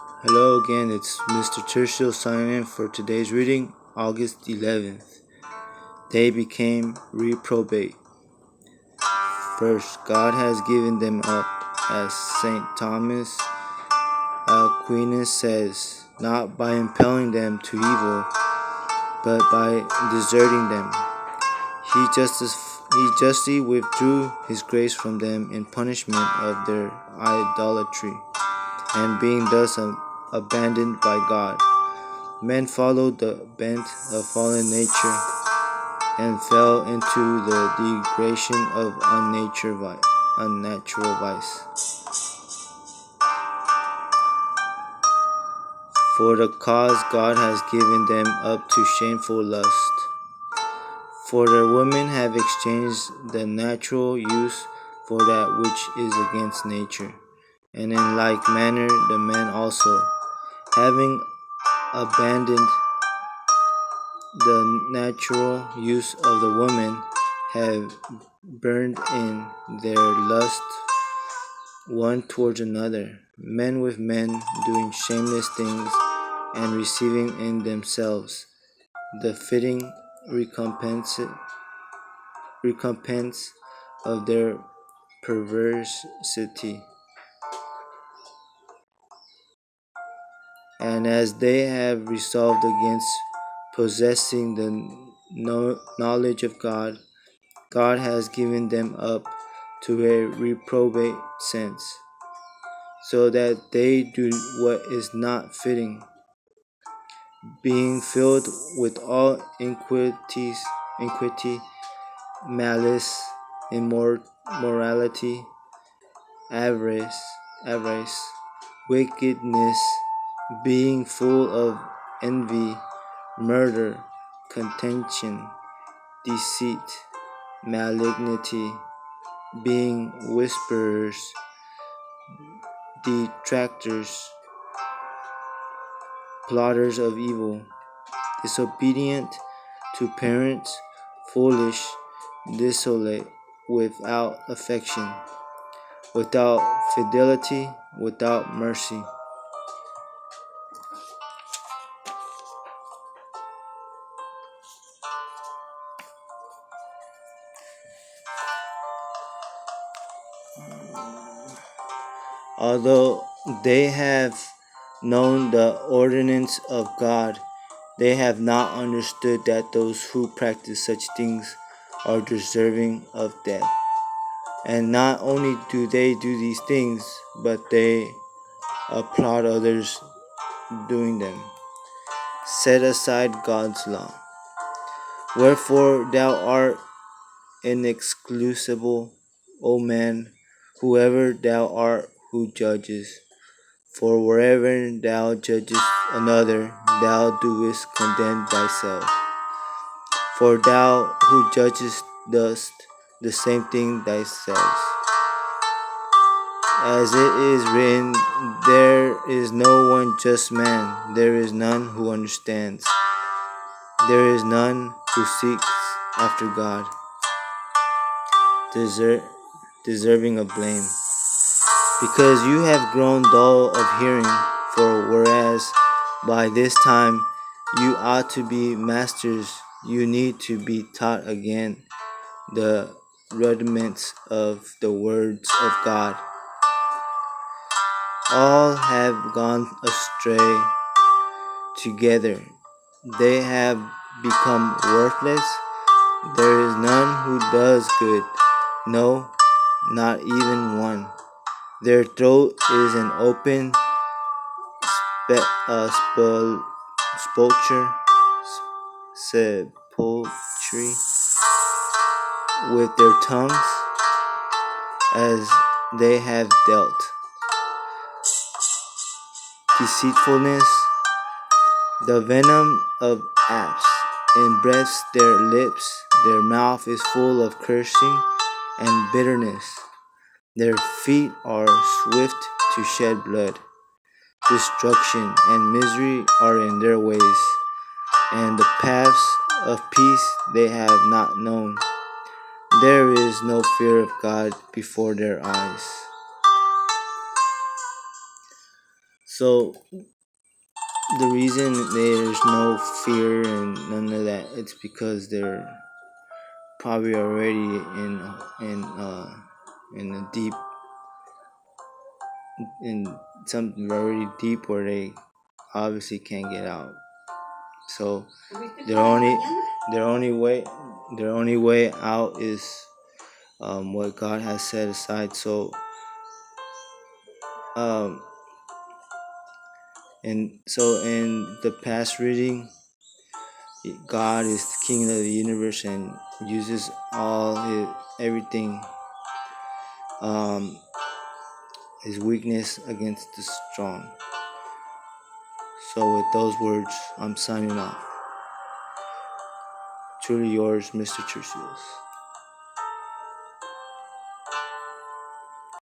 Hello again, it's Mr. Tertial signing in for today's reading, August 11th. They became reprobate. First, God has given them up, as St. Thomas Aquinas says, not by impelling them to evil, but by deserting them. He justly withdrew his grace from them in punishment of their idolatry, and being thus abandoned by God, men followed the bent of fallen nature and fell into the degradation of unnatural vice. For the cause God has given them up to shameful lust. For their women have exchanged the natural use for that which is against nature. And in like manner the men also, having abandoned the natural use of the woman, have burned in their lust one towards another, men with men, doing shameless things, and receiving in themselves the fitting recompense of their perversity. And as they have resolved against possessing the knowledge of God, God has given them up to a reprobate sense, so that they do what is not fitting, being filled with all iniquity, malice, immorality, avarice, wickedness, being full of envy, murder, contention, deceit, malignity, being whisperers, detractors, plotters of evil, disobedient to parents, foolish, dissolute, without affection, without fidelity, without mercy. Although they have known the ordinance of God, they have not understood that those who practice such things are deserving of death. And not only do they do these things, but they applaud others doing them. Set aside God's law. Wherefore thou art inexcusable, O man, whoever thou art who judges. For wherever thou judgest another, thou doest condemn thyself. For thou who judgest dost the same thing thyself. As it is written, there is no one just man, there is none who understands, there is none who seeks after God, deserving of blame. Because you have grown dull of hearing, for whereas by this time you ought to be masters, you need to be taught again the rudiments of the words of God. All have gone astray together. They have become worthless. There is none who does good, no, not even one. Their throat is an open sepulchre with their tongues, as they have dealt deceitfulness. The venom of asps embreathes their lips. Their mouth is full of cursing and bitterness. Their feet are swift to shed blood. Destruction and misery are in their ways, and the paths of peace they have not known. There is no fear of God before their eyes. So the reason there's no fear and none of that, it's because they're probably already in a deep, in something very deep where they obviously can't get out. So their only way out is what God has set aside. So and so in the past reading, God is the king of the universe and uses everything, his weakness against the strong. So with those words, I'm signing off. Truly yours, Mr. Tercios.